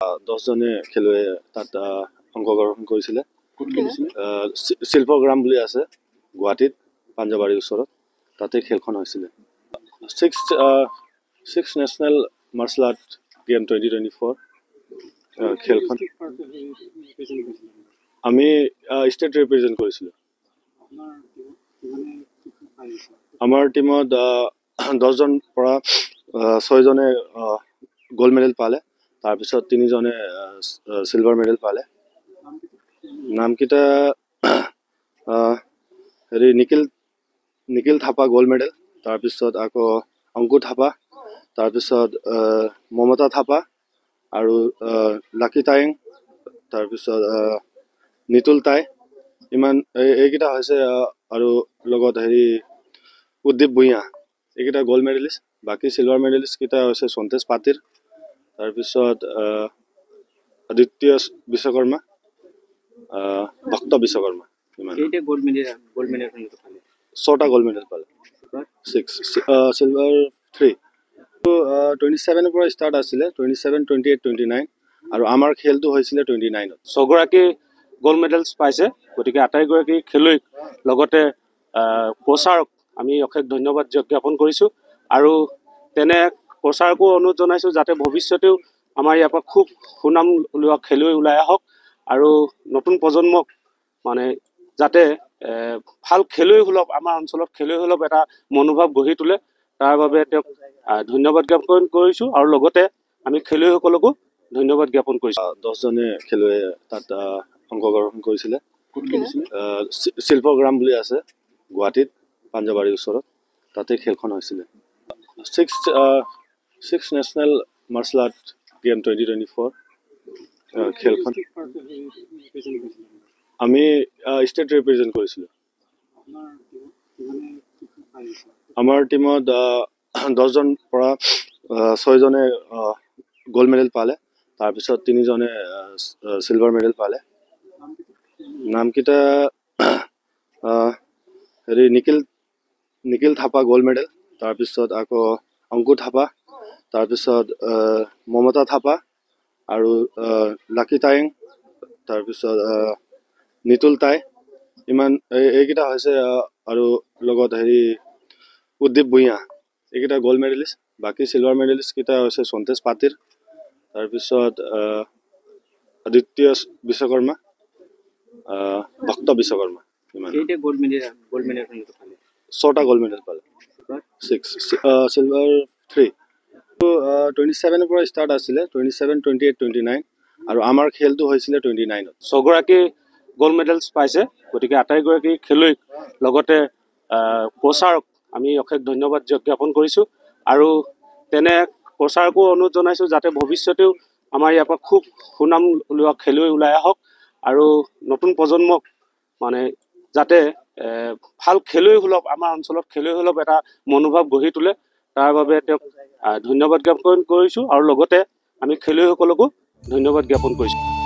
10 জনে খেলুৱৈ তাত অংশগ্ৰহণ কৰিছিলে। শিল্পগ্ৰাম বুলি আছে গুৱাহাটীত পাঞ্জাবাৰীৰ ওচৰত, তাতে খেলখন হৈছিলে। 6 নেশ্যনেল মাৰ্চেল আৰ্ট গেম 2024 খেলখন আমি ষ্টেট ৰিপ্ৰেজেণ্ট কৰিছিলোঁ। আমাৰ টিমত 10 জন পৰা 6 জনে গোল্ড মেডেল পালে, তাৰপিছত 3 জনে চিলভাৰ মেডেল পালে। নামকেইটা হেৰি নিখিল থাপা গোল্ড মেডেল, তাৰপিছত আকৌ অংকুৰ থাপা, তাৰপিছত মমতা থাপা আৰু লাকি টাইং, তাৰপিছত নিতুল টাই, ইমান এইকেইটা হৈছে। আৰু লগত হেৰি উদ্দীপ ভূঞা, এইকেইটা গোল্ড মেডেলিষ্ট। বাকী চিলভাৰ মেডেলিষ্ট কেইটা হৈছে সন্তেশ পাতিৰ, তাৰপিছত আদিত্য বিশ্বকৰ্মা, ভক্ত বিশ্বকৰ্মা। ছটা গোল্ড মেডেল পালে, 6 চিলভাৰ 3। 27 পৰা ষ্টাৰ্ট আছিলে, 27, 28, 29 আৰু আমাৰ খেলটো হৈছিলে 29ত। 6 গৰাকী গোল্ড মেডেলছ পাইছে, গতিকে আটাইগৰাকী খেলুৱৈক লগতে প্ৰচাৰক আমি অশেষ ধন্যবাদ জ্ঞাপন কৰিছোঁ। আৰু তেনে প্ৰচাৰকো অনুৰোধ জনাইছোঁ যাতে ভৱিষ্যতেও আমাৰ ইয়াৰ পৰা খুব সুনাম লোৱা খেলুৱৈ ওলাই আহক আৰু নতুন প্ৰজন্মক মানে যাতে ভাল খেলুৱৈ সুলভ আমাৰ অঞ্চলত খেলুৱৈ সুলভ এটা মনোভাৱ গঢ়ি তোলে, তাৰ বাবে তেওঁক ধন্যবাদ জ্ঞাপন কৰিছোঁ। আৰু লগতে আমি খেলুৱৈসকলকো ধন্যবাদ জ্ঞাপন কৰিছোঁ। 10 জনে খেলুৱৈ তাত অংশগ্ৰহণ কৰিছিলে। শিল্পগ্ৰাম বুলি আছে গুৱাহাটীত পাঞ্জাবাৰীৰ ওচৰত, তাতে খেলখন হৈছিলে। 6 নেশ্যনেল মাৰ্চেল আৰ্ট গেম 2024 খেলখন আমি ষ্টেট ৰিপ্ৰেজেণ্ট কৰিছিলোঁ। আমাৰ টিমত 10 জন পৰা 6 জনে গোল্ড মেডেল পালে, তাৰপিছত 3 জনে চিলভাৰ মেডেল পালে। নামকেইটা হেৰি নিখিল থাপা গোল্ড মেডেল, তাৰপিছত আকৌ অংকুৰ থাপা, তাৰপিছত মমতা থাপা আৰু লাকি টাইং, তাৰপিছত নিতুল টাই, ইমান এইকেইটা হৈছে। আৰু লগত হেৰি উদ্দীপ ভূঞা, এইকেইটা গোল্ড মেডেলিষ্ট। বাকী চিলভাৰ মেডেলিষ্ট কেইটা হৈছে সন্তেশ পাতিৰ, তাৰপিছত আদিত্য বিশ্বকৰ্মা, ভক্ত বিশ্বকৰ্মা। ছটা গোল্ড মেডেল পালে, 6 চিলভাৰ 3। 27 পৰা ষ্টাৰ্ট আছিলে, 27, 28, 29 আৰু আমাৰ খেলটো হৈছিলে 29ত। 6 গৰাকী গোল্ড মেডেলছ পাইছে, গতিকে আটাইগৰাকী খেলুৱৈক লগতে প্ৰচাৰক আমি অশেষ ধন্যবাদ জ্ঞাপন কৰিছোঁ। আৰু তেনে প্ৰচাৰকো অনুৰোধ জনাইছোঁ যাতে ভৱিষ্যতেও আমাৰ ইয়াৰ পৰা খুব সুনাম লোৱা খেলুৱৈ ওলাই আহক আৰু নতুন প্ৰজন্মক মানে যাতে ভাল খেলুৱৈ সুলভ আমাৰ অঞ্চলত খেলুৱৈ সুলভ এটা মনোভাৱ গঢ়ি তোলে, তাৰ বাবে তেওঁক ধন্যবাদ জ্ঞাপন কৰিছোঁ। আৰু লগতে আমি খেলুৱৈসকলকো ধন্যবাদ জ্ঞাপন কৰিছোঁ।